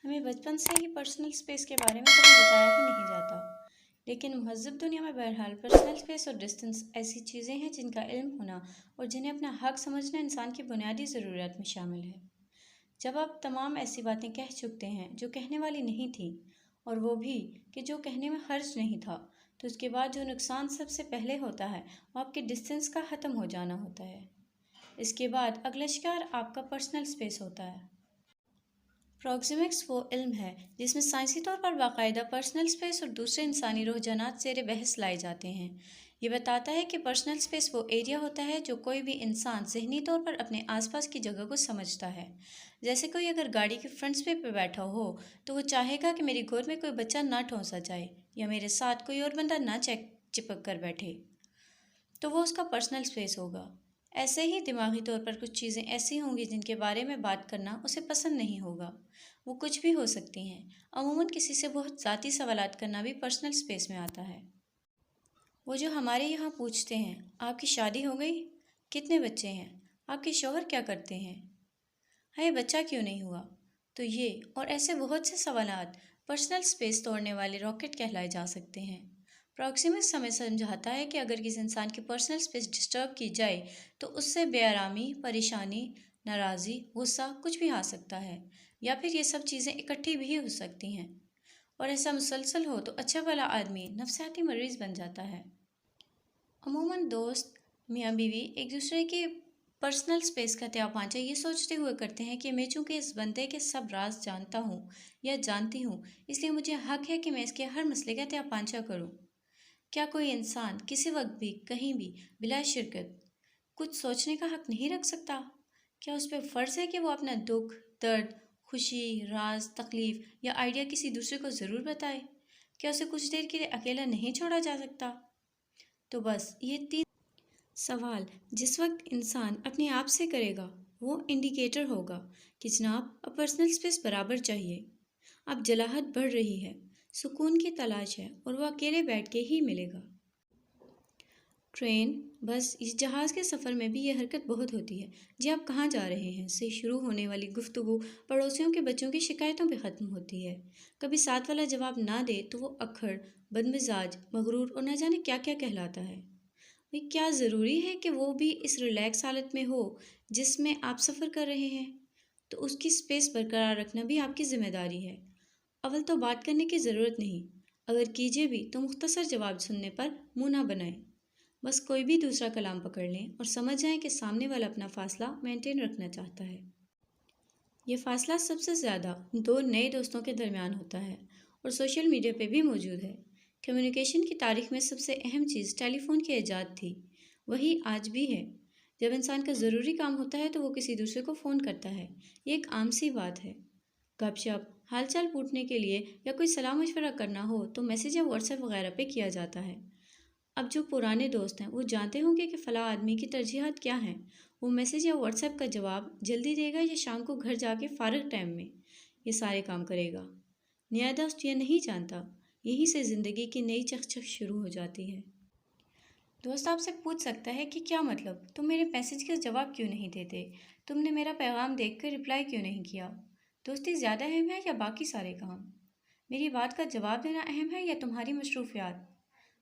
हमें बचपन से ही पर्सनल स्पेस के बारे में कभी बताया ही नहीं जाता। लेकिन महज़ब दुनिया में बहरहाल पर्सनल स्पेस और डिस्टेंस ऐसी चीज़ें हैं जिनका इल्म होना और जिन्हें अपना हक समझना इंसान की बुनियादी ज़रूरियात में शामिल है। जब आप तमाम ऐसी बातें कह चुकते हैं जो कहने वाली नहीं थी, और वो भी कि जो कहने में हर्ज नहीं था, तो उसके बाद जो नुकसान सबसे पहले होता है वो आपके डिस्टेंस का ख़त्म हो जाना होता है। इसके बाद अगला शिकार आपका पर्सनल स्पेस होता है। प्रॉक्सिमिक्स वो इल्म है जिसमें साइंसी तौर पर बाकायदा पर्सनल स्पेस और दूसरे इंसानी रुझानात ज़ेर बहस लाए जाते हैं। ये बताता है कि पर्सनल स्पेस वो एरिया होता है जो कोई भी इंसान ज़हनी तौर पर अपने आसपास की जगह को समझता है। जैसे कोई अगर गाड़ी के फ्रंट सीट पे बैठा हो तो वो चाहेगा कि मेरी गोद में कोई बच्चा ना ठौंसा जाए या मेरे साथ कोई और बंदा ना चिपक कर बैठे, तो वो उसका पर्सनल स्पेस होगा। ऐसे ही दिमागी तौर पर कुछ चीज़ें ऐसी होंगी जिनके बारे में बात करना उसे पसंद नहीं होगा। वो कुछ भी हो सकती हैं। अमूमन किसी से बहुत ज़ाती सवालात करना भी पर्सनल स्पेस में आता है। वो जो हमारे यहाँ पूछते हैं, आपकी शादी हो गई? कितने बच्चे हैं? आपके शौहर क्या करते हैं? हाय, बच्चा क्यों नहीं हुआ? तो ये और ऐसे बहुत से सवालात पर्सनल स्पेस तोड़ने वाले रॉकेट कहलाए जा सकते हैं। प्रॉक्सिमिक्स हमें समझाता है कि अगर किसी इंसान की पर्सनल स्पेस डिस्टर्ब की जाए तो उससे बेआरामी, परेशानी, नाराज़ी, गुस्सा कुछ भी आ सकता है, या फिर ये सब चीज़ें इकट्ठी भी हो सकती हैं। और ऐसा मुसलसल हो तो अच्छा भला आदमी नफसियाती मरीज़ बन जाता है। अमूमन दोस्त, मियाँ बीवी एक दूसरे के पर्सनल स्पेस का त्यापांचा ये सोचते हुए करते हैं कि मैं चूंकि इस बंदे के सब राज जानता हूँ या जानती हूँ, इसलिए मुझे हक है कि मैं इसके हर मसले का त्यापांचा करूँ। क्या कोई इंसान किसी वक्त भी कहीं भी बिला शिरकत कुछ सोचने का हक नहीं रख सकता? क्या उस पर फ़र्ज़ है कि वो अपना दुख, दर्द, खुशी, राज, तकलीफ़ या आइडिया किसी दूसरे को ज़रूर बताए? क्या उसे कुछ देर के लिए अकेला नहीं छोड़ा जा सकता? तो बस ये तीन सवाल जिस वक्त इंसान अपने आप से करेगा, वो इंडिकेटर होगा कि जनाब अब पर्सनल स्पेस बराबर चाहिए। अब जलाहट बढ़ रही है, सुकून की तलाश है और वो अकेले बैठ के ही मिलेगा। ट्रेन, बस, इस जहाज़ के सफ़र में भी यह हरकत बहुत होती है। जी आप कहाँ जा रहे हैं से शुरू होने वाली गुफ्तगू पड़ोसियों के बच्चों की शिकायतों पे ख़त्म होती है। कभी साथ वाला जवाब ना दे तो वो अक्खड़, बदमिजाज, मगरूर और न जाने क्या क्या कहलाता है। भाई, क्या ज़रूरी है कि वो भी इस रिलैक्स हालत में हो जिसमें आप सफ़र कर रहे हैं? तो उसकी स्पेस बरकरार रखना भी आपकी ज़िम्मेदारी है। अव्वल तो बात करने की ज़रूरत नहीं, अगर कीजिए भी तो मुख्तसर जवाब सुनने पर मुंह ना बनाएं। बस कोई भी दूसरा कलाम पकड़ लें और समझ जाएं कि सामने वाला अपना फ़ासला मेंटेन रखना चाहता है। ये फ़ासला सबसे ज़्यादा दो नए दोस्तों के दरमियान होता है और सोशल मीडिया पे भी मौजूद है। कम्युनिकेशन की तारीख में सबसे अहम चीज़ टेलीफ़ोन की ईजाद थी, वही आज भी है। जब इंसान का ज़रूरी काम होता है तो वो किसी दूसरे को फ़ोन करता है, ये एक आम सी बात है। गपशप, हालचाल पूछने के लिए या कोई सलाह मशवरा करना हो तो मैसेज या व्हाट्सएप वगैरह पे किया जाता है। अब जो पुराने दोस्त हैं वो जानते होंगे कि फ़लाँ आदमी की तरजीहात क्या हैं। वो मैसेज या व्हाट्सएप का जवाब जल्दी देगा या शाम को घर जाके फ़ारग टाइम में ये सारे काम करेगा। नया दोस्त ये नहीं जानता, यहीं से ज़िंदगी की नई चकचक शुरू हो जाती है। दोस्त आपसे पूछ सकता है कि क्या मतलब, तुम मेरे मैसेज का जवाब क्यों नहीं देते, तुमने मेरा पैगाम देखकर रिप्लाई क्यों नहीं किया? दोस्ती ज़्यादा अहम है या बाकी सारे काम? मेरी बात का जवाब देना अहम है या तुम्हारी मसरूफियात?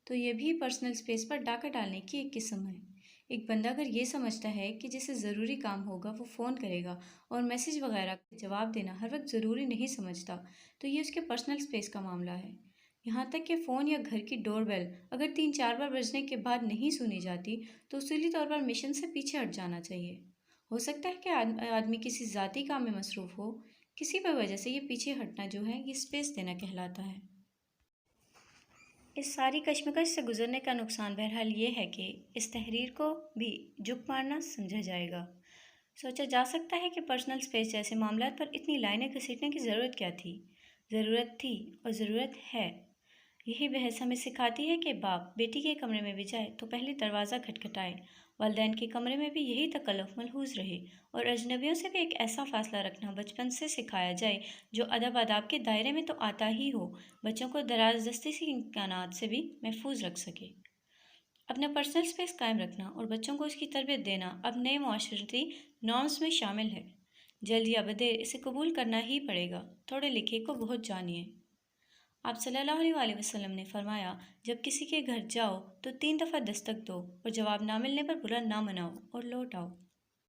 तो ये भी पर्सनल स्पेस पर डाका डालने की एक किस्म है। एक बंदा अगर ये समझता है कि जिसे ज़रूरी काम होगा वो फ़ोन करेगा और मैसेज वगैरह का जवाब देना हर वक्त ज़रूरी नहीं समझता, तो ये उसके पर्सनल स्पेस का मामला है। यहाँ तक कि फ़ोन या घर की डोरबेल अगर 3-4 बार बजने के बाद नहीं सुनी जाती तो उसूली तौर पर मिशन से पीछे हट जाना चाहिए। हो सकता है कि आदमी किसी ज़ाती काम में मसरूफ़ हो, किसी भी वजह से ये पीछे हटना जो है ये स्पेस देना कहलाता है। इस सारी कशमकश से गुजरने का नुकसान बहरहाल ये है कि इस तहरीर को भी जुक मारना समझा जाएगा। सोचा जा सकता है कि पर्सनल स्पेस जैसे मामलात पर इतनी लाइनें घसीटने की ज़रूरत क्या थी। ज़रूरत थी और ज़रूरत है। यही बहस हमें सिखाती है कि बाप बेटी के कमरे में भी जाए तो पहले दरवाज़ा खटखटाए, वालिदैन के कमरे में भी यही तकल्लुफ़ मलहूज़ रहे, और अजनबियों से भी एक ऐसा फ़ासला रखना बचपन से सिखाया जाए जो अदब आदाब के दायरे में तो आता ही हो, बच्चों को दराज दस्ती से इम्कानात से भी महफूज रख सके। अपना पर्सनल स्पेस कायम रखना और बच्चों को उसकी तरबियत देना अब नए माशरती नॉर्म्स में शामिल है। جلد یا بدیر اسے قبول کرنا ہی پڑے گا۔ تھوڑے لکھے کو بہت جانیے۔ آپ صلی اللہ علیہ وآلہ وسلم نے فرمایا، جب کسی کے گھر جاؤ تو 3 دفعہ دستک دو اور جواب نہ ملنے پر برا نہ مناؤ اور لوٹ آؤ۔